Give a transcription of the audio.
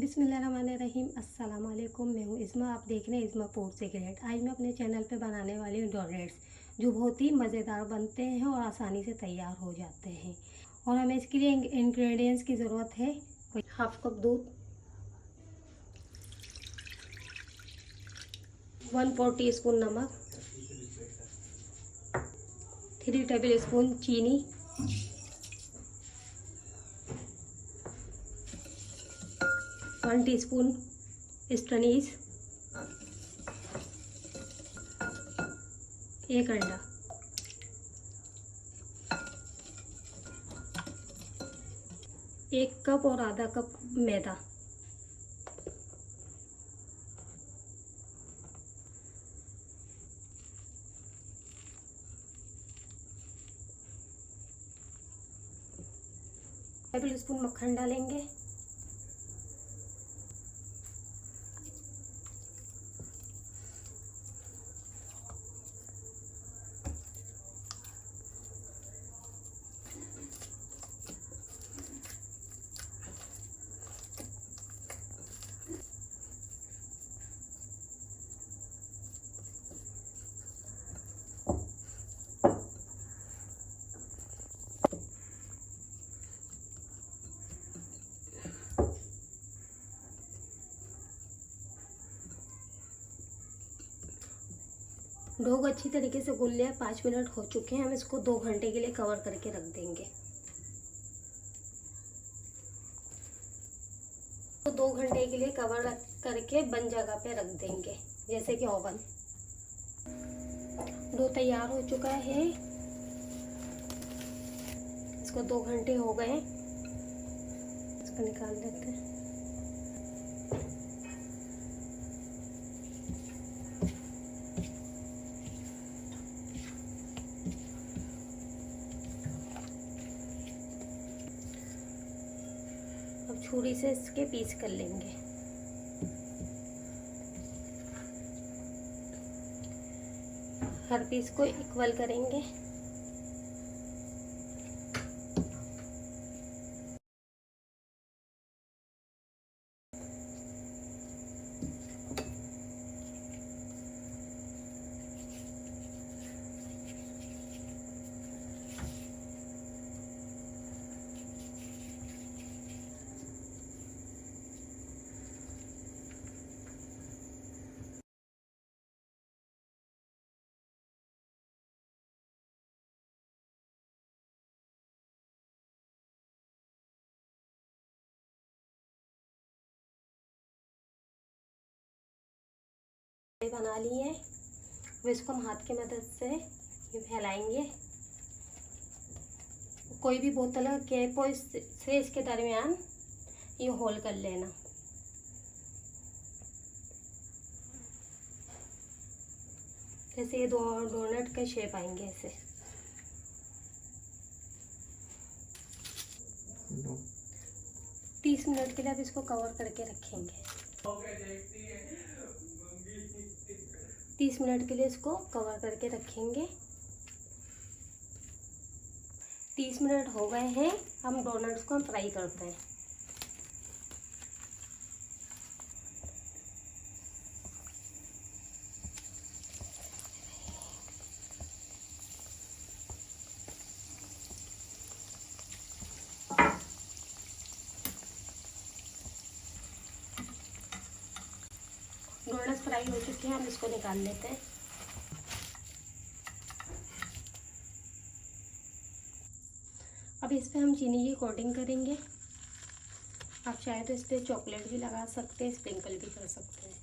बिस्मिल्लाहिर्रहमानिर्रहीम। अस्सलाम वालेकुम। मैं हूँ इस्मा, आप देख रहे हैं इस्मा फूड सीक्रेट। आज मैं अपने चैनल पे बनाने वाली हूँ डोनट्स, जो बहुत ही मज़ेदार बनते हैं और आसानी से तैयार हो जाते हैं। और हमें इसके लिए इंग्रेडिएंट्स की ज़रूरत है। हाफ कप दूध, 1/4 टीस्पून नमक, 3 टेबल स्पून चीनी, 1 टीस्पून स्टनीज, 1 अंडा, 1 कप और आधा कप मैदा, टेबल स्पून मक्खन डालेंगे, डो अच्छी तरीके से गूंथ लिया। 5 मिनट हो चुके हैं। हम इसको 2 घंटे के लिए कवर करके रख देंगे। तो 2 घंटे के लिए कवर करके बंद जगह पे रख देंगे, जैसे कि ओवन। डो तैयार हो चुका है। इसको 2 घंटे हो गए। इसको निकाल लेते हैं। अब छुरी से इसके पीस कर लेंगे। हर पीस को इक्वल करेंगे। बना लिए हैं। अब इसको हम हाथ की मदद से ये फैलाएंगे। कोई भी बोतल का कैप हो इससे इसके दरमियान ये होल कर लेना। जैसे ये डोनट का शेप आएंगे ऐसे। दो 30 मिनट के लिए अब इसको कवर करके रखेंगे। 30 मिनट के लिए इसको कवर करके रखेंगे। 30 मिनट हो गए हैं। हम डोनट्स को फ्राई करते हैं। डोनट्स फ्राई हो चुके हैं। हम इसको निकाल लेते हैं। अब इस पे हम चीनी की कोटिंग करेंगे। आप चाहे तो इस पे चॉकलेट भी लगा सकते हैं, स्प्रिंकल भी कर सकते हैं।